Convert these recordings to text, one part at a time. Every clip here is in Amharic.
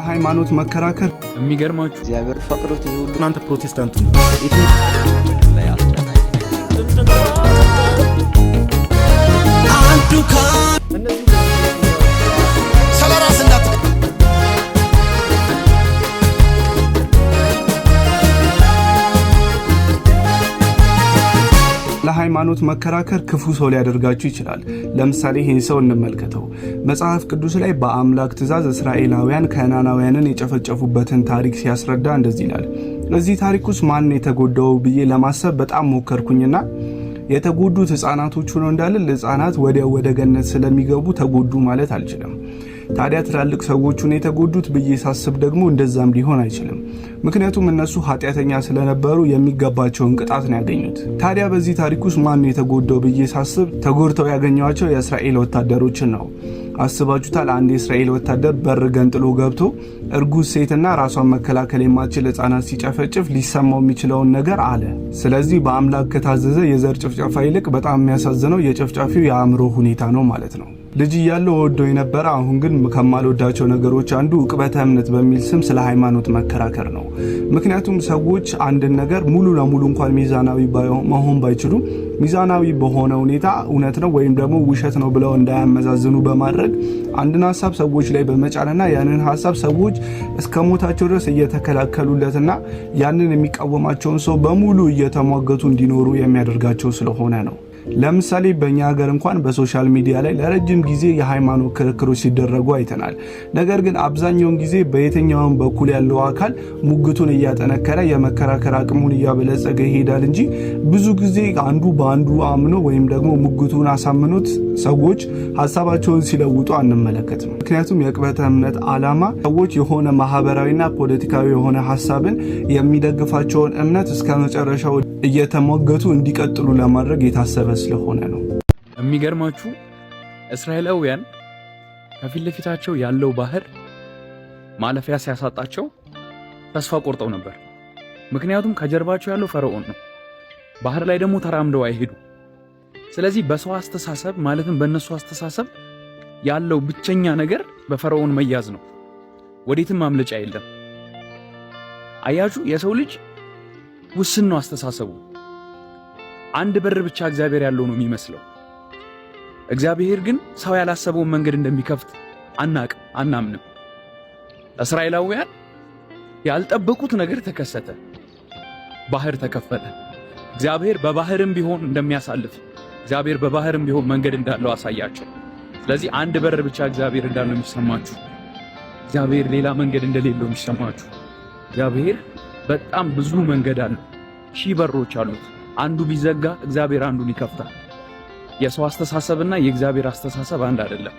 ሃይማኖት መከራከር የሚገርማችሁ እግዚአብሔር ፈቅዶት ይሁን። እናንተ ፕሮቴስታንቱ አንዱ ሰላራስ እንዳት ለሃይማኖት መከራከር ክፉ ሰው ሊያደርጋችሁ ይችላል። ለምሳሌ ይህን ሰው እንመልከተው። መጽሐፍ ቅዱስ ላይ በአምላክ ትእዛዝ እስራኤላውያን ከነዓናውያንን የጨፈጨፉበትን ታሪክ ሲያስረዳ እንደዚህ ይላል። እዚህ ታሪክ ውስጥ ማን የተጎዳው ብዬ ለማሰብ በጣም ሞከርኩኝና የተጎዱት ህፃናቶቹ ነው እንዳልል ህፃናት ወደ ገነት ስለሚገቡ ተጎዱ ማለት አልችልም። ታዲያ ትላልቅ ሰዎቹን የተጎዱት ብዬ ሳስብ ደግሞ እንደዛም ሊሆን አይችልም። ምክንያቱም እነሱ ኃጢያተኛ ስለነበሩ የሚገባቸውን ቅጣት ነው ያገኙት። ታዲያ በዚህ ታሪክ ውስጥ ማን የተጎዳው ብዬ ሳስብ ተጎድተው ያገኘዋቸው የእስራኤል ወታደሮችን ነው። አስባችሁታል? አንድ የእስራኤል ወታደር በር ገንጥሎ ገብቶ እርጉዝ ሴትና ራሷን መከላከል የማትችል ህፃናት ሲጨፈጭፍ ሊሰማው የሚችለውን ነገር አለ። ስለዚህ በአምላክ ከታዘዘ የዘር ጭፍጨፋ ይልቅ በጣም የሚያሳዝነው የጨፍጫፊው የአእምሮ ሁኔታ ነው ማለት ነው። ልጅ እያለው ወዶ የነበረ አሁን ግን ከማልወዳቸው ነገሮች አንዱ ዕቅበተ እምነት በሚል ስም ስለ ሃይማኖት መከራከር ነው። ምክንያቱም ሰዎች አንድን ነገር ሙሉ ለሙሉ እንኳን ሚዛናዊ መሆን ባይችሉ ሚዛናዊ በሆነ ሁኔታ እውነት ነው ወይም ደግሞ ውሸት ነው ብለው እንዳያመዛዝኑ በማድረግ አንድን ሐሳብ ሰዎች ላይ በመጫንና ያንን ሐሳብ ሰዎች እስከ ሞታቸው ድረስ እየተከላከሉለትና ያንን የሚቃወማቸውን ሰው በሙሉ እየተሟገቱ እንዲኖሩ የሚያደርጋቸው ስለሆነ ነው። ለምሳሌ በእኛ ሀገር እንኳን በሶሻል ሚዲያ ላይ ለረጅም ጊዜ የሃይማኖት ክርክሮች ሲደረጉ አይተናል። ነገር ግን አብዛኛውን ጊዜ በየትኛውም በኩል ያለው አካል ሙግቱን እያጠነከረ የመከራከር አቅሙን እያበለጸገ ይሄዳል እንጂ ብዙ ጊዜ አንዱ በአንዱ አምኖ ወይም ደግሞ ሙግቱን አሳምኖት ሰዎች ሐሳባቸውን ሲለውጡ አንመለከትም። ምክንያቱም የዕቅበተ እምነት ዓላማ ሰዎች የሆነ ማህበራዊና ፖለቲካዊ የሆነ ሐሳብን የሚደግፋቸውን እምነት እስከ መጨረሻው እየተሟገቱ እንዲቀጥሉ ለማድረግ የታሰበ ስለሆነ ነው። የሚገርማችሁ እስራኤላውያን ከፊት ለፊታቸው ያለው ባህር ማለፊያ ሲያሳጣቸው ተስፋ ቆርጠው ነበር። ምክንያቱም ከጀርባቸው ያለው ፈርዖን ነው። ባህር ላይ ደግሞ ተራምደው አይሄዱ። ስለዚህ በሰው አስተሳሰብ ማለትም በእነሱ አስተሳሰብ ያለው ብቸኛ ነገር በፈርዖን መያዝ ነው። ወዴትም ማምለጫ የለም። አያችሁ፣ የሰው ልጅ ውስን ነው አስተሳሰቡ። አንድ በር ብቻ እግዚአብሔር ያለው ነው የሚመስለው። እግዚአብሔር ግን ሰው ያላሰበውን መንገድ እንደሚከፍት አናምንም። እስራኤላውያን ያልጠበቁት ነገር ተከሰተ። ባህር ተከፈተ። እግዚአብሔር በባህርም ቢሆን እንደሚያሳልፍ፣ እግዚአብሔር በባህርም ቢሆን መንገድ እንዳለው አሳያቸው። ስለዚህ አንድ በር ብቻ እግዚአብሔር እንዳለው የሚሰማችሁ፣ እግዚአብሔር ሌላ መንገድ እንደሌለው የሚሰማችሁ፣ እግዚአብሔር በጣም ብዙ መንገድ አለ። ሺህ በሮች አሉት። አንዱ ቢዘጋ እግዚአብሔር አንዱን ይከፍታል። የሰው አስተሳሰብና የእግዚአብሔር አስተሳሰብ አንድ አይደለም።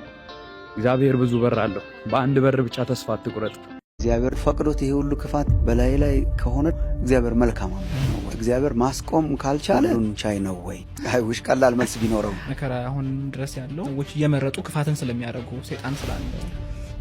እግዚአብሔር ብዙ በር አለው። በአንድ በር ብቻ ተስፋ አትቁረጥ። እግዚአብሔር ፈቅዶት ይሄ ሁሉ ክፋት በላይ ላይ ከሆነ እግዚአብሔር መልካም ነው። እግዚአብሔር ማስቆም ካልቻለ ቻይ ነው ወይ? አይውሽ ቀላል መልስ ቢኖረው መከራ አሁን ድረስ ያለው ሰዎች እየመረጡ ክፋትን ስለሚያደርጉ ሰይጣን ስላለ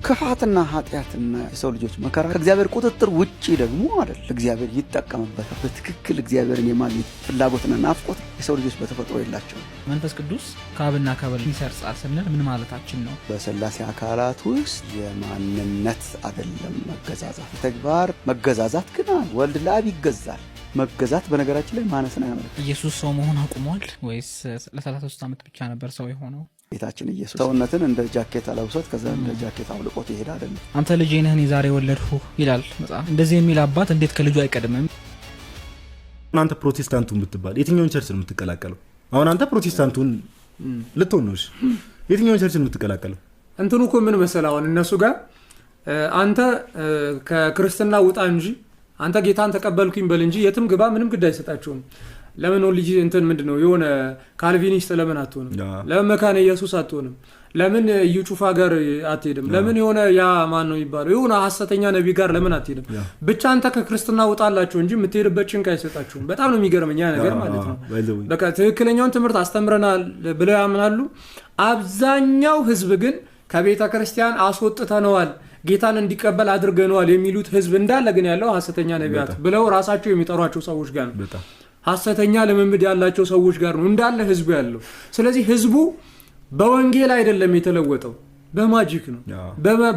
ክፋትና ኃጢአትና የሰው ልጆች መከራ ከእግዚአብሔር ቁጥጥር ውጪ ደግሞ አይደል። እግዚአብሔር ይጠቀምበታል። በትክክል እግዚአብሔርን የማግኘት ፍላጎትና ናፍቆት የሰው ልጆች በተፈጥሮ የላቸውም። መንፈስ ቅዱስ ከአብና ከወልድ ይሰርጻል ስንል ምን ማለታችን ነው? በሥላሴ አካላት ውስጥ የማንነት አይደለም መገዛዛት፣ ተግባር መገዛዛት ግን ወልድ ለአብ ይገዛል። መገዛት በነገራችን ላይ ማነስና ያመለክ ኢየሱስ ሰው መሆን አቁሟል ወይስ ለ33 ዓመት ብቻ ነበር ሰው የሆነው? ጌታችን ኢየሱስ ሰውነትን እንደ ጃኬት አለብሶት ከዛ እንደ ጃኬት አውልቆት ይሄዳል አይደል? አንተ ልጄ ነህ እኔ ዛሬ ወለድሁ ይላል መጽሐፍ። እንደዚህ የሚል አባት እንዴት ከልጁ አይቀድምም? እናንተ ፕሮቴስታንቱን ብትባል የትኛውን ቸርች ነው የምትቀላቀለው? አሁን አንተ ፕሮቴስታንቱን ልትሆን ነው። የትኛውን ቸርች ነው የምትቀላቀለው? እንትኑ እኮ ምን መሰለህ፣ አሁን እነሱ ጋር አንተ ከክርስትና ውጣ እንጂ አንተ ጌታን ተቀበልኩኝ በል እንጂ የትም ግባ ምንም ግድ አይሰጣቸውም። ለምን ልጅ እንትን ምንድነው የሆነ ካልቪኒስት ለምን አትሆንም? ለምን መካነ ኢየሱስ አትሆንም? ለምን እዩ ጩፋ ጋር አትሄድም? ለምን የሆነ ያ ማን ነው የሚባለው የሆነ ሐሰተኛ ነብይ ጋር ለምን አትሄድም? ብቻ አንተ ከክርስትና ውጣላችሁ እንጂ የምትሄድበት ጭንቅ አይሰጣችሁም። በጣም ነው የሚገርመኝ ያ ነገር ማለት ነው። በቃ ትክክለኛውን ትምህርት አስተምረናል ብለው ያምናሉ። አብዛኛው ህዝብ ግን ከቤተ ክርስቲያን አስወጥተነዋል፣ ጌታን እንዲቀበል አድርገነዋል የሚሉት ህዝብ እንዳለ ግን ያለው ሐሰተኛ ነቢያት ብለው ራሳቸው የሚጠሯቸው ሰዎች ጋር ነው። ሐሰተኛ ልምምድ ያላቸው ሰዎች ጋር ነው እንዳለ ህዝቡ ያለው። ስለዚህ ህዝቡ በወንጌል አይደለም የተለወጠው፣ በማጂክ ነው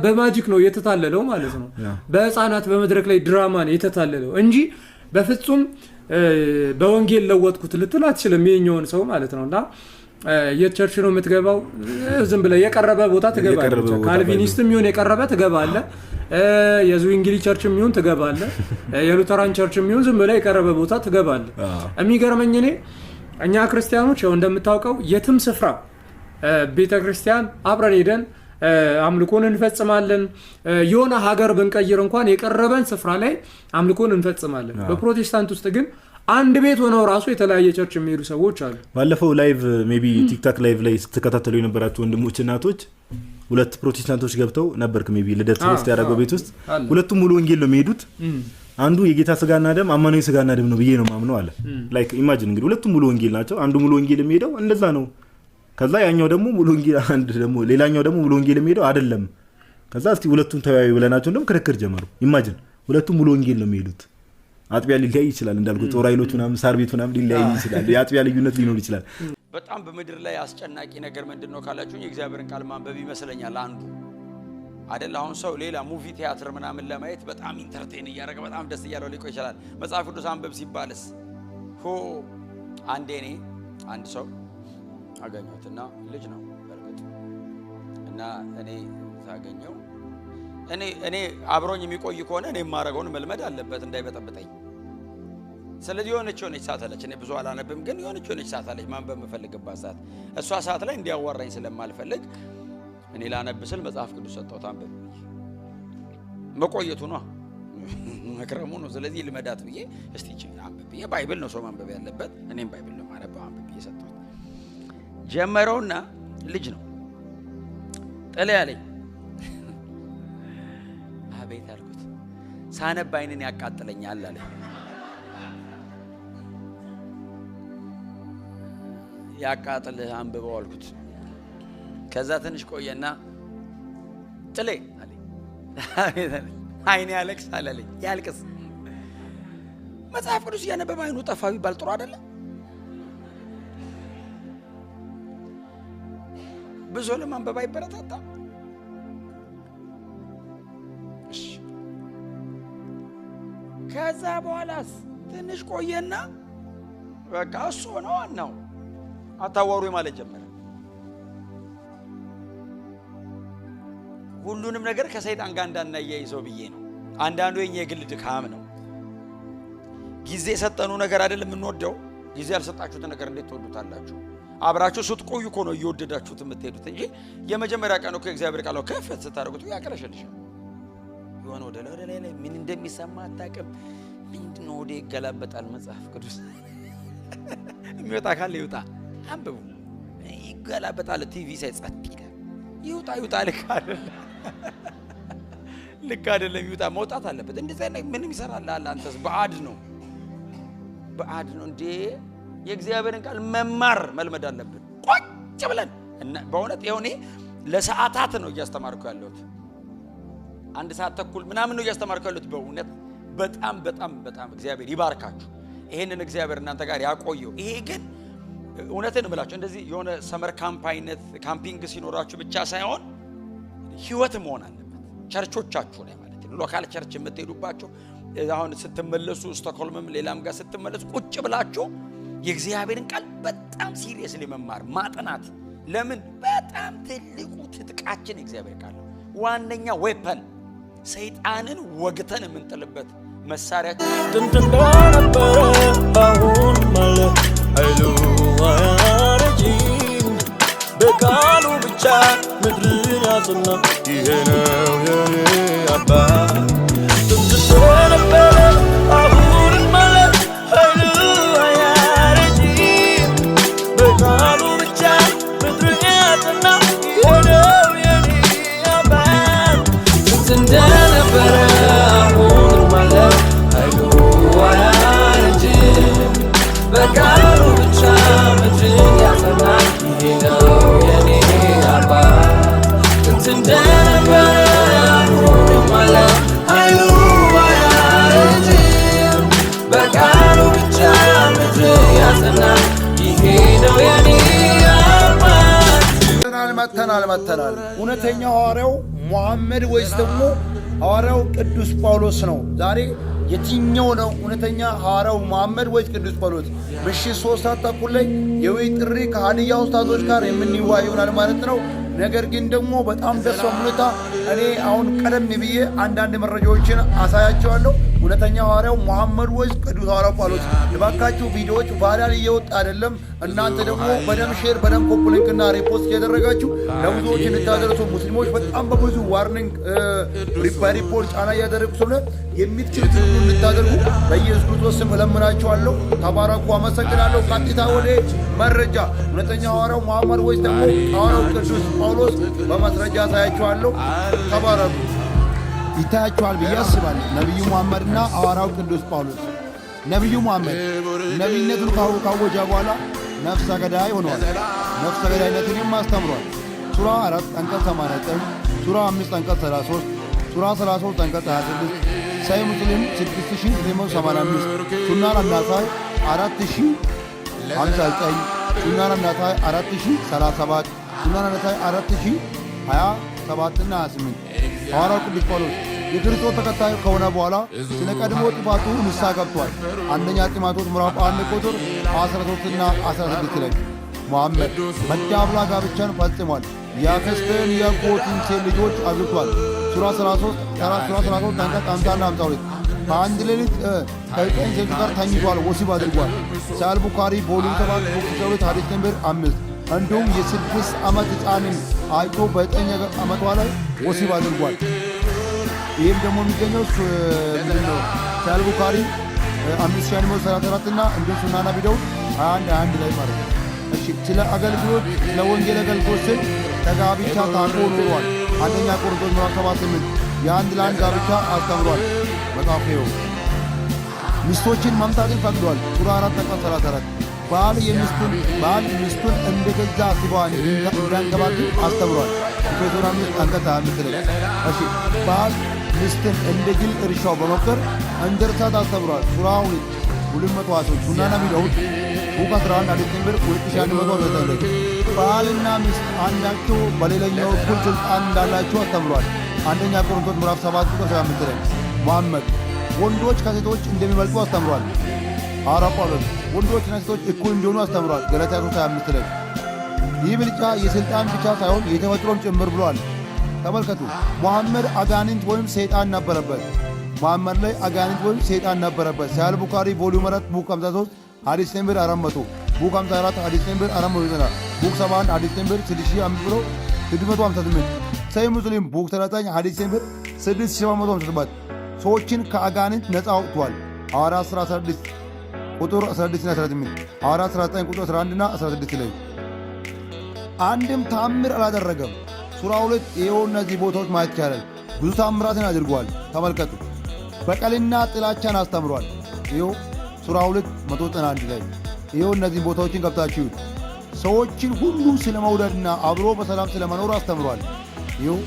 በማጂክ ነው የተታለለው ማለት ነው። በህፃናት በመድረክ ላይ ድራማ ነው የተታለለው እንጂ በፍጹም በወንጌል ለወጥኩት ልትል አትችልም የኛውን ሰው ማለት ነውና የቸርች ነው የምትገባው ዝም ብለህ የቀረበ ቦታ ትገባለህ። ካልቪኒስትም ይሁን የቀረበ ትገባለህ፣ የዝዊንግሊ ቸርችም ይሁን ትገባለህ፣ የሉተራን ቸርችም ይሁን ዝም ብለህ የቀረበ ቦታ ትገባለህ። የሚገርመኝ እኔ እኛ ክርስቲያኖች ያው እንደምታውቀው የትም ስፍራ ቤተክርስቲያን አብረን ሄደን አምልኮን እንፈጽማለን። የሆነ ሀገር ብንቀይር እንኳን የቀረበን ስፍራ ላይ አምልኮን እንፈጽማለን። በፕሮቴስታንት ውስጥ ግን አንድ ቤት ሆነው ራሱ የተለያየ ቸርች የሚሄዱ ሰዎች አሉ። ባለፈው ላይቭ ሜቢ ቲክታክ ላይቭ ላይ ስትከታተሉ የነበራችሁ ወንድሞች እናቶች ሁለት ፕሮቴስታንቶች ገብተው ነበርክ ሜቢ ልደት ውስጥ ያደረገው ቤት ውስጥ ሁለቱም ሙሉ ወንጌል ነው የሚሄዱት። አንዱ የጌታ ስጋና ደም አማናዊ ስጋና ደም ነው ብዬ ነው ማምነው አለ። ላይክ ኢማጂን እንግዲህ ሁለቱም ሙሉ ወንጌል ናቸው። አንዱ ሙሉ ወንጌል የሚሄደው እንደዛ ነው። ከዛ ያኛው ደግሞ ሙሉ ወንጌል አንድ ደግሞ ሌላኛው ደግሞ ሙሉ ወንጌል የሚሄደው አይደለም። ከዛ እስቲ ሁለቱም ተወያዩ ብለናቸው ደግሞ ክርክር ጀመሩ። ኢማጂን ሁለቱም ሙሉ ወንጌል ነው የሚሄዱት። አጥቢያ ሊለያይ ይችላል እንዳልኩት ጦር ኃይሎች ምናምን ሳር ቤት ምናምን ሊለያይ ይችላል። የአጥቢያ ልዩነት ሊኖር ይችላል። በጣም በምድር ላይ አስጨናቂ ነገር ምንድነው ካላችሁኝ የእግዚአብሔርን ቃል ማንበብ ይመስለኛል አንዱ አይደል። አሁን ሰው ሌላ ሙቪ ቲያትር ምናምን ለማየት በጣም ኢንተርቴን እያደረገ በጣም ደስ እያለው ሊቆይ ይችላል። መጽሐፍ ቅዱስ አንበብ ሲባልስ አንዴ እኔ አንድ ሰው አገኘሁትና ልጅ ነው በርግጥ እና እኔ ሳገኘው እኔ አብሮኝ የሚቆይ ከሆነ እኔ ማረጋውን መልመድ አለበት እንዳይበጠብጠኝ። ስለዚህ የሆነች ሰዓት አለች፣ እኔ ብዙ አላነብም ግን የሆነች ሰዓት አለች ማንበብ የምፈልግባት ሰዓት። እሷ ሰዓት ላይ እንዲያዋራኝ ስለማልፈልግ እኔ ላነብስል መጽሐፍ ቅዱስ ሰጠሁት አንብብ። መቆየቱ ነው መክረሙ ነው። ስለዚህ ልመዳት ብዬ እስቲ አንብብ ብዬ ባይብል ነው ሰው ማንበብ ያለበት፣ እኔም ባይብል ነው ማንበብ አንብብ ብዬ ሰጠሁት። ጀመረውና ልጅ ነው ጥላ ያለኝ አቤት አልኩት። ሳነብ አይንን ያቃጥለኛል አለ። ያቃጥልህ አንብበው አልኩት። ከዛ ትንሽ ቆየና ጥሌ አለኝ። አይኔ ያለቅሳል አለኝ። ያልቅስ መጽሐፍ ቅዱስ እያነበበ አይኑ ጠፋ ቢባል ጥሩ አይደለም? ብዙ ለማንበብ አይበረታታ። ከዛ በኋላስ ትንሽ ቆየና በቃ እሱ ነው ዋናው አታዋሩ ማለት ጀመረ። ሁሉንም ነገር ከሰይጣን ጋር እንዳናያይዘው ብዬ ነው። አንዳንዱ የኛ የግል ድካም ነው። ጊዜ የሰጠኑ ነገር አይደለም የምንወደው። ጊዜ ያልሰጣችሁት ነገር እንዴት ትወዱታላችሁ? አብራችሁ ስትቆዩ እኮ ነው እየወደዳችሁት የምትሄዱት እንጂ የመጀመሪያ ቀን እኮ እግዚአብሔር ቃል ነው ከፈት ስታደርጉት ያቀረሸልሻል። የሆነ ወደ ላይ ምን እንደሚሰማ አታውቅም። ምንድነው ወደ ይገላበጣል መጽሐፍ ቅዱስ የሚወጣ ካለ ይውጣ አንብቡ። ይገላበጣል ቲቪ ሳይጸጥ ይውጣ ልክ አይደለም ይውጣ መውጣት አለበት። እንደዚህ አይነት ምንም ይሰራል አለ። አንተስ ባዕድ ነው እንዴ? የእግዚአብሔርን ቃል መማር መልመድ አለብን ቁጭ ብለን እና በእውነት ይሄኔ ለሰዓታት ነው እያስተማርኩ ያለሁት። አንድ ሰዓት ተኩል ምናምን ነው እያስተማርኩ ያለሁት። በእውነት በጣም እግዚአብሔር ይባርካችሁ። ይሄንን እግዚአብሔር እናንተ ጋር ያቆየው። ይሄ ግን እውነትን እምላችሁ እንደዚህ የሆነ ሰመር ካምፒንግ ሲኖራችሁ ብቻ ሳይሆን ህይወት መሆን አለበት። ቸርቾቻችሁ ላይ ማለት ነው። ሎካል ቸርች የምትሄዱባቸው አሁን ስትመለሱ ስቶክሆልምም ሌላም ጋር ስትመለሱ ቁጭ ብላችሁ የእግዚአብሔርን ቃል በጣም ሲሪየስሊ መማር ማጥናት። ለምን በጣም ትልቁ ትጥቃችን እግዚአብሔር ቃል ነው። ዋነኛ ዌፐን ሰይጣንን ወግተን የምንጥልበት መሳሪያችን ድንድንዳ ነበረ አሁን ማለት አይሉዋያረጂም በቃሉ ብቻ ምድርን ያጽና ይሄ ነው የኔ አባት። ድንድንዳ ነበረ አሁን ማለት አይሉዋያረጂም በቃሉ ብቻ ምድርን ያጽና ይሄ ነው የኔ አባት። ድንድንዳ ነበረ አሁን ማለት አይሉዋያረጂም በቃሉ ብቻ ምድርን ያጸና ይሄ ነው የኔ አባት። ጥንት እንደነበረ አሁንም አለ ኃይሉ አያረጅም። በቃሉ ብቻ ምድርን ያጸና ይሄ ነው የኔ አባት። መተናል። እውነተኛው መሐመድ ወይስ ደግሞ ሐዋርያው ቅዱስ ጳውሎስ ነው? ዛሬ የትኛው ነው እውነተኛ ሐዋርያው መሐመድ ወይስ ቅዱስ ጳውሎስ? ምሽት 3 ሰዓት ተኩል ላይ የውይይት ጥሪ ከሀዲያ ኡስታዞች ጋር የምንወያይ ይሆናል ማለት ነው። ነገር ግን ደግሞ በጣም ደስ ሁኔታ እኔ አሁን ቀደም ብዬ አንዳንድ መረጃዎችን አሳያቸዋለሁ። እውነተኛ ሐዋርያው መሐመድ ወይስ ቅዱስ ሐዋርያው ጳውሎስ? ልባካችሁ ቪዲዮዎች ቫይራል እየወጣ አይደለም። እናንተ ደግሞ በደም ሼር በደም ኮፒ ሊንክና ሪፖስት እያደረጋችሁ ለብዙዎች እንድታደርሱ ሙስሊሞች በጣም በብዙ ዋርኒንግ በሪፖርት ጫና እያደረጉ ስለሆነ የምትችሉት ሁሉ እንድታደርጉ በኢየሱስ ክርስቶስ ስም እለምናችኋለሁ። ተባረኩ። አመሰግናለሁ። ቀጥታ ወደ መረጃ እውነተኛ ሐዋርያው መሐመድ ወይስ ደግሞ ሐዋርያው ቅዱስ ጳውሎስ በማስረጃ አሳያችኋለሁ። ተባረኩ። ይታያችኋል ብዬ አስባለሁ። ነቢዩ መሐመድና ሐዋርያው ቅዱስ ጳውሎስ። ነቢዩ መሐመድ ነቢይነቱን ካወጀ በኋላ ነፍሰ ገዳይ ሆኗል። ነፍሰ ገዳይነትንም አስተምሯል። ሱራ 4 አንቀጽ 89፣ ሱራ 5 አንቀጽ 33፣ ሱራ 33 አንቀጽ 26፣ ሰሒህ ሙስሊም 6985፣ ሱናን አናሳይ 4059፣ ሱናን አናሳይ 4037፣ ሱናን አናሳይ 4027 እና 28። ሐዋርያው ቅዱስ ጳውሎስ የክርስቶስ ተከታይ ከሆነ በኋላ ስለ ቀድሞ ጥፋቱ ንስሐ ገብቷል። አንደኛ ጢሞቴዎስ ምዕራፍ 1 ቁጥር 13 እና 16 ላይ መሐመድ መዳብላ ጋብቻን ፈጽሟል። የአክስትን የአጎትን ሴት ልጆች አግብቷል። ሱራ 33 አንቀጽ 50 እና 52 በአንድ ሌሊት ከ9 ሴቶች ጋር ተኝቷል፣ ወሲብ አድርጓል። ሰሒህ ቡኻሪ ቮሊዩም 7 ቁጥር 2 ሐዲስ ነምበር 5። እንዲሁም የ6 ዓመት ሕፃንን አይቶ በ9 ዓመቷ ላይ ወሲብ አድርጓል። ይህም ደግሞ የሚገኘው ሰሒህ ቡኻሪ 5134 እና እንዲሁም ሱናን አቢ ዳውድ 21 ላይ ማለት ነው። እሺ ስለ አገልግሎት ስለ ወንጌል አገልግሎት ስል ተጋብቻ ታቆ ኖሯል። አንደኛ ቆሮንቶስ ምዕራፍ 7-8 የአንድ ለአንድ ጋብቻ አስተምሯል። መጽሐፍ ነው። ሚስቶችን መምታትን ፈቅዷል። ሱራ 4 አንቀጽ 34 ባል ሚስቱን እንደ ገዛ ስጋዋ እንዲያንከባክብ አስተምሯል። ኤፌሶን 5 አንቀጽ 25 ላይ እሺ ባል ሚስትን እንደ ግል እርሻው በመቁጠር እንደ እርሳት አስተምሯል። ሱራ 223 ሱናን አቢ ዳውድ ቡክ 11 ሐዲስ ነምበር 2119 ባልና ሚስት አንዳቸው በሌላኛው እኩል ስልጣን እንዳላቸው አስተምሯል። አንደኛ ቆሮንቶስ ምዕራፍ 7 ቁጥር 25 ላይ መሐመድ ወንዶች ከሴቶች እንደሚበልጡ አስተምሯል። ሐዋርያው ጳውሎስ ወንዶችና ሴቶች እኩል እንዲሆኑ አስተምሯል። ገላትያ 3:25 ላይ ይህ ብልጫ የሥልጣን ብቻ ሳይሆን የተፈጥሮም ጭምር ብሏል። ተመልከቱ። መሐመድ አጋንንት ወይም ሰይጣን ነበረበት። መሐመድ ላይ አጋንንት ወይም ሰይጣን ነበረበት። ሰሒህ ቡኻሪ ቮሊዩም 4 ቡክ 53 ሐዲስ ነምበር 400፣ ቡክ 54 ሐዲስ ነምበር 490፣ ቡክ 71 ሐዲስ ነምበር 6558፣ ሰሒህ ሙስሊም ቡክ 39 ሐዲስ ነምበር 6757 ሰዎችን ከአጋንንት ነፃ አውጥቷል። ሐዋርያት ሥራ 16 ቁጥር 16 እና 18፣ ሐዋርያት ሥራ 9 ቁጥር 11 እና 16 ላይ አንድም ታምር አላደረገም። ሱራ 2 ይኸው እነዚህ ቦታዎች ማየት ይቻላል። ብዙ ታምራትን አድርጓል። ተመልከቱ። በቀልና ጥላቻን አስተምሯል። ይኸው ሱራ 2 191 ላይ ይኸው እነዚህ ቦታዎችን ገብታችሁ ሰዎችን ሁሉ ስለ መውደድና አብሮ በሰላም ስለ መኖር አስተምሯል። ይኸው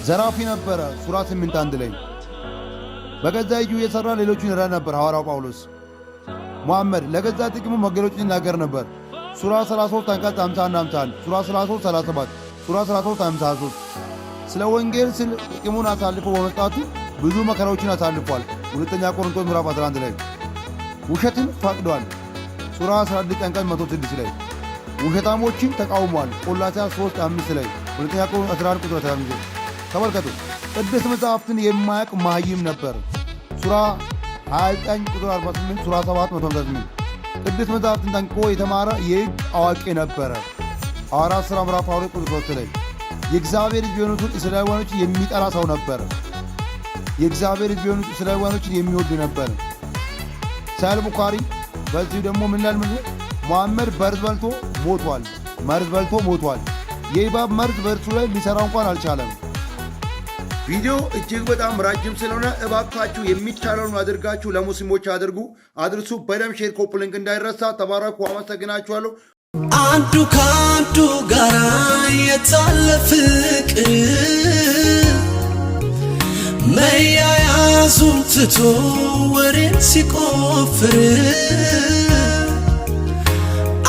ዘራፊ ነበረ። ሱራ 8:1 ላይ በገዛ እጁ የሠራ ሌሎቹን ይረዳ ነበር። ሐዋርያው ጳውሎስ መሐመድ ለገዛ ጥቅሙ መገለጫዎችን ይናገር ነበር። ሱራ 33 አንቀጽ 50 እና 51፣ ሱራ 33 37፣ ሱራ 33 53 ስለ ወንጌል ስል ጥቅሙን አሳልፎ በመስጣቱ ብዙ መከራዎችን አሳልፏል። ሁለተኛ ቆሮንቶስ ምዕራፍ 11 ላይ ውሸትን ፈቅዷል። ሱራ 11 አንቀጽ 106 ላይ ውሸታሞችን ተቃውሟል። ቆላስይስ 3:5 ላይ ሁለተኛ ቆሮንቶስ 11 ቁጥር 15 ተመልከቱ። ቅዱስ መጽሐፍትን የማያውቅ መሃይም ነበር። ሱራ 29 ቁጥር 48፣ ሱራ 7 158 ቅዱስ መጽሐፍትን ጠንቅቆ የተማረ የሕግ አዋቂ ነበረ። ሐዋርያት ሥራ ምዕራፍ 2 ቁጥር 3 ላይ የእግዚአብሔር ሕዝብ የሆኑትን እስራኤላውያኖችን የሚጠላ ሰው ነበር። የእግዚአብሔር ሕዝብ የሆኑትን እስራኤላውያኖችን የሚወድ ነበር። ሰሒህ ቡኻሪ በዚሁ ደግሞ ምን ይላል? መሐመድ መርዝ በልቶ ሞቷል። የእባብ መርዝ በእርሱ ላይ ሊሠራ እንኳን አልቻለም። ቪዲዮ እጅግ በጣም ረጅም ስለሆነ እባካችሁ የሚቻለውን አድርጋችሁ ለሙስሊሞች አድርሱ። በደም ሼር ኮፒ ሊንክ እንዳይረሳ። ተባረኩ። አመሰግናችኋለሁ። አንዱ ከአንዱ ጋር የታለ ፍቅር መያያዙን ትቶ ወሬን ሲቆፍር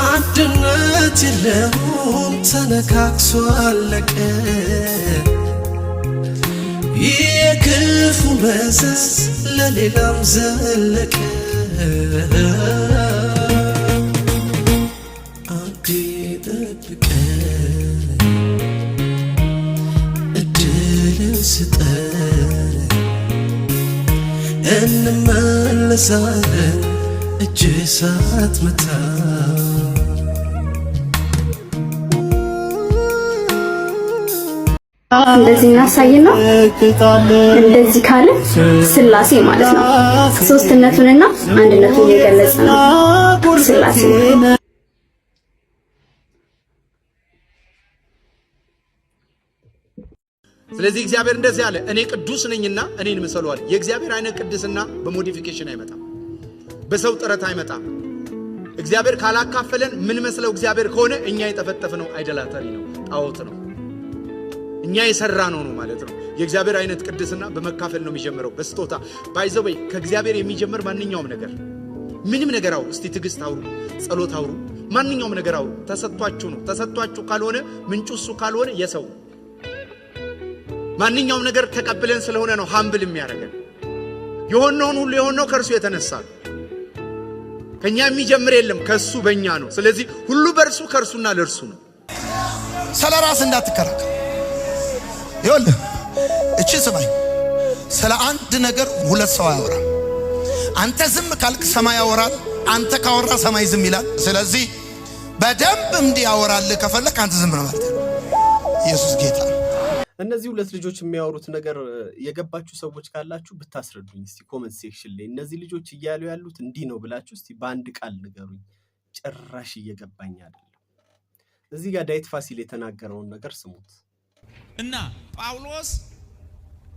አንድነት የለውም ተነካክሶ አለቀ። መዘዝ ለሌላም ዘለቀ አንዴ ጠብቀን እድልን ስጠን እንመለሳለን እጅ ሳትመታ እንደዚህ እናሳይና እንደዚህ ካለ ስላሴ ማለት ነው። ሶስትነቱንና አንድነቱን እየገለጸ ነው ስላሴ። ስለዚህ እግዚአብሔር እንደዚህ አለ፣ እኔ ቅዱስ ነኝና እኔን ምሰሉ አለ። የእግዚአብሔር አይነት ቅድስና በሞዲፊኬሽን አይመጣም፣ በሰው ጥረት አይመጣም። እግዚአብሔር ካላካፈለን ምን መስለው እግዚአብሔር ከሆነ እኛ የጠፈጠፍነው አይደላተሪ ነው፣ ጣዖት ነው። እኛ የሰራ ነው ማለት ነው። የእግዚአብሔር አይነት ቅድስና በመካፈል ነው የሚጀምረው፣ በስጦታ ባይዘበይ ከእግዚአብሔር የሚጀምር ማንኛውም ነገር ምንም ነገር አውሩ እስቲ ትግስት አውሩ፣ ጸሎት አውሩ፣ ማንኛውም ነገር አውሩ። ተሰጥቷችሁ ነው። ተሰጥቷችሁ ካልሆነ ምንጩ እሱ ካልሆነ የሰው ማንኛውም ነገር ተቀብለን ስለሆነ ነው ሃምብል የሚያደርገን። የሆነውን ሁሉ የሆነው ከእርሱ የተነሳ ከኛ የሚጀምር የለም፣ ከሱ በእኛ ነው። ስለዚህ ሁሉ በእርሱ ከእርሱና ለእርሱ ነው። ስለ ራስ እንዳትከራከር። ይኸውልህ እቺ ስማኝ፣ ስለ አንድ ነገር ሁለት ሰው ያወራል። አንተ ዝም ካልክ ሰማይ ያወራል፣ አንተ ካወራ ሰማይ ዝም ይላል። ስለዚህ በደንብ እንዲያወራልህ ከፈለክ አንተ ዝም ነው ማለት ነው። ኢየሱስ ጌታ። እነዚህ ሁለት ልጆች የሚያወሩት ነገር የገባችሁ ሰዎች ካላችሁ ብታስረዱኝ እስቲ ኮሜንት ሴክሽን ላይ። እነዚህ ልጆች እያሉ ያሉት እንዲህ ነው ብላችሁ እስቲ በአንድ ቃል ንገሩኝ። ጭራሽ እየገባኝ አይደለም። እዚህ ጋር ዳዊት ፋሲል የተናገረውን ነገር ስሙት እና ጳውሎስ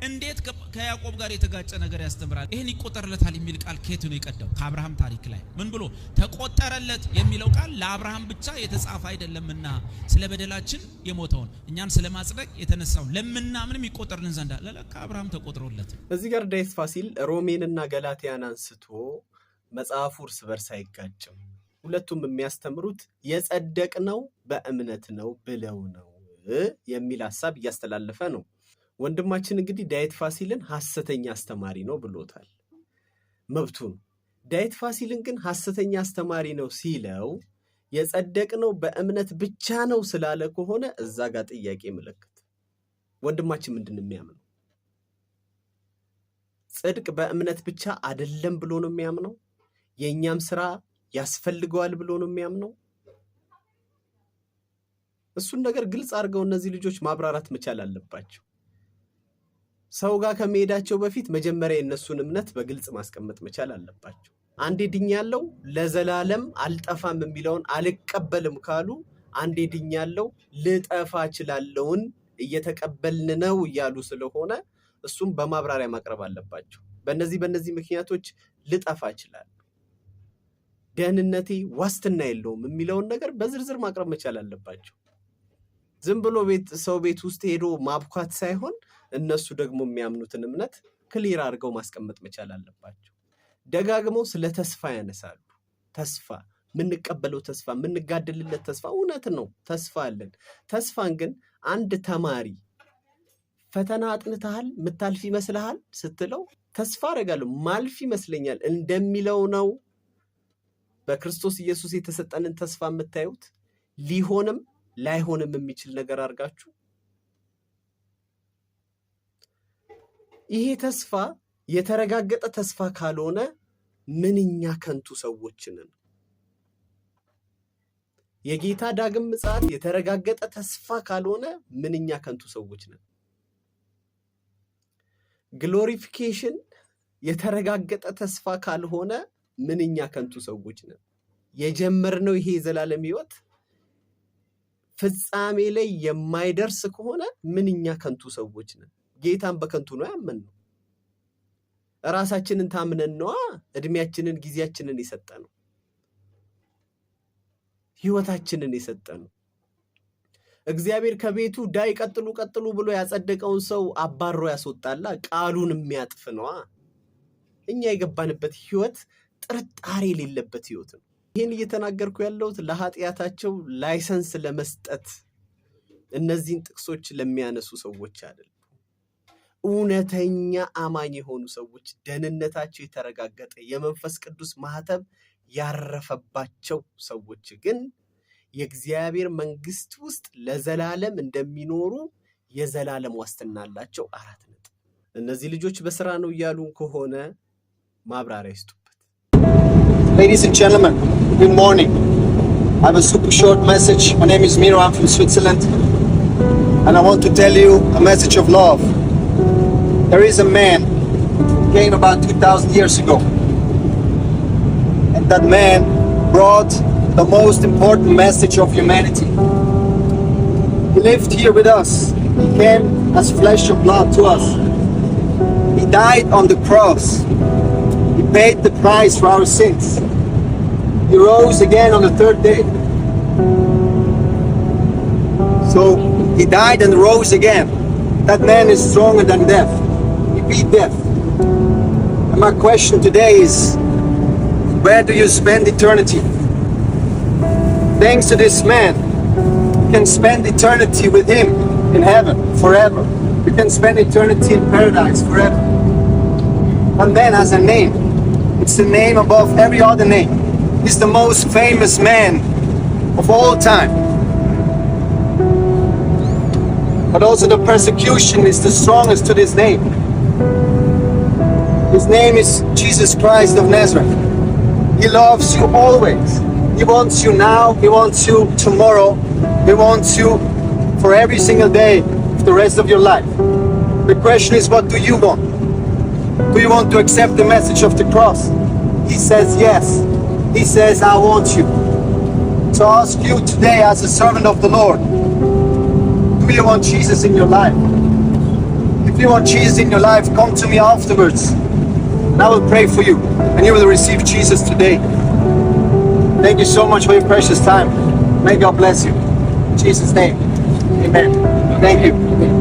እንዴት ከያዕቆብ ጋር የተጋጨ ነገር ያስተምራል? ይሄን ይቆጠርለታል የሚል ቃል ከየት ነው የቀደው? ከአብርሃም ታሪክ ላይ ምን ብሎ ተቆጠረለት የሚለው ቃል ለአብርሃም ብቻ የተጻፈ አይደለምና ስለ በደላችን የሞተውን እኛን ስለማጽደቅ የተነሳው ለምናምንም ይቆጠርልን ዘንድ ለካ አብርሃም ተቆጥሮለት። እዚህ ጋር ዳዊት ፋሲል ሮሜንና ገላትያን አንስቶ መጽሐፉ እርስ በርስ አይጋጭም፣ ሁለቱም የሚያስተምሩት የጸደቅነው በእምነት ነው ብለው ነው የሚል ሐሳብ እያስተላለፈ ነው። ወንድማችን እንግዲህ ዳዊት ፋሲልን ሐሰተኛ አስተማሪ ነው ብሎታል። መብቱ ነው። ዳዊት ፋሲልን ግን ሐሰተኛ አስተማሪ ነው ሲለው የጸደቅነው በእምነት ብቻ ነው ስላለ ከሆነ እዛ ጋር ጥያቄ ምልክት። ወንድማችን ምንድን ነው የሚያምነው? ጽድቅ በእምነት ብቻ አይደለም ብሎ ነው የሚያምነው? የእኛም ስራ ያስፈልገዋል ብሎ ነው የሚያምነው? እሱን ነገር ግልጽ አድርገው እነዚህ ልጆች ማብራራት መቻል አለባቸው። ሰው ጋር ከመሄዳቸው በፊት መጀመሪያ የነሱን እምነት በግልጽ ማስቀመጥ መቻል አለባቸው። አንዴ ድኛለው ለዘላለም አልጠፋም የሚለውን አልቀበልም ካሉ አንዴ ድኛለው ልጠፋ እችላለሁን እየተቀበልን ነው እያሉ ስለሆነ እሱም በማብራሪያ ማቅረብ አለባቸው። በእነዚህ ምክንያቶች ልጠፋ እችላለሁ፣ ደህንነቴ ዋስትና የለውም የሚለውን ነገር በዝርዝር ማቅረብ መቻል አለባቸው። ዝም ብሎ ሰው ቤት ውስጥ ሄዶ ማብኳት ሳይሆን እነሱ ደግሞ የሚያምኑትን እምነት ክሊር አድርገው ማስቀመጥ መቻል አለባቸው። ደጋግመው ስለ ተስፋ ያነሳሉ። ተስፋ የምንቀበለው ተስፋ የምንጋደልለት ተስፋ እውነት ነው፣ ተስፋ አለን። ተስፋን ግን አንድ ተማሪ ፈተና አጥንተሃል ምታልፍ ይመስልሃል ስትለው ተስፋ አደርጋለሁ ማልፍ ይመስለኛል እንደሚለው ነው በክርስቶስ ኢየሱስ የተሰጠንን ተስፋ የምታዩት። ሊሆንም ላይሆንም የሚችል ነገር አድርጋችሁ ይሄ ተስፋ የተረጋገጠ ተስፋ ካልሆነ ምንኛ ከንቱ ሰዎች ነን። የጌታ ዳግም ምጽአት የተረጋገጠ ተስፋ ካልሆነ ምንኛ ከንቱ ሰዎች ነን። ግሎሪፊኬሽን የተረጋገጠ ተስፋ ካልሆነ ምንኛ ከንቱ ሰዎች ነን። የጀመርነው ይሄ የዘላለም ሕይወት ፍጻሜ ላይ የማይደርስ ከሆነ ምንኛ ከንቱ ሰዎች ነን። ጌታን በከንቱ ነው ያመንነው። ራሳችንን ታምነን ነው እድሜያችንን ጊዜያችንን የሰጠነው፣ ህይወታችንን የሰጠነው። እግዚአብሔር ከቤቱ ዳይ ቀጥሉ ብሎ ያጸደቀውን ሰው አባሮ ያስወጣላ ቃሉን የሚያጥፍ ነው። እኛ የገባንበት ህይወት ጥርጣሬ የሌለበት ህይወት ነው። ይህን እየተናገርኩ ያለሁት ለኃጢአታቸው ላይሰንስ ለመስጠት እነዚህን ጥቅሶች ለሚያነሱ ሰዎች አይደለም። እውነተኛ አማኝ የሆኑ ሰዎች ደህንነታቸው የተረጋገጠ የመንፈስ ቅዱስ ማህተብ ያረፈባቸው ሰዎች ግን የእግዚአብሔር መንግስት ውስጥ ለዘላለም እንደሚኖሩ የዘላለም ዋስትና አላቸው። 4 ነጥብ። እነዚህ ልጆች በስራ ነው እያሉ ከሆነ ማብራሪያ ይስጡበት። Ladies and gentlemen, good morning. I have a super short message. My name is Miro. I'm from Switzerland. And I want to tell you a message of love. There is a man who came about 2,000 years ago. And that man brought the most important message of humanity. He lived here with us. He came as flesh and blood to us. He died on the cross. He paid the price for our sins. He rose again on the 3rd day. So he died and rose again. That man is stronger than death. He beat death. And my question today is, where do you spend eternity? Thanks to this man, you can spend eternity with him in heaven forever. You can spend eternity in paradise forever. One man has a name. It's the name above every other name. He's the most famous man of all time. But also the persecution is the strongest to this name. His name is Jesus Christ of Nazareth. He loves you always. He wants you now, he wants you tomorrow, he wants you for every single day of the rest of your life. The question is, what do you want? Do you want to accept the message of the cross? He says yes. He says, I want you. So I ask you today as a servant of the Lord, do you want Jesus in your life? If you want Jesus in your life, come to me afterwards and I will pray for you and you will receive Jesus today. Thank you so much for your precious time. May God bless you. In Jesus' name, amen. Thank you.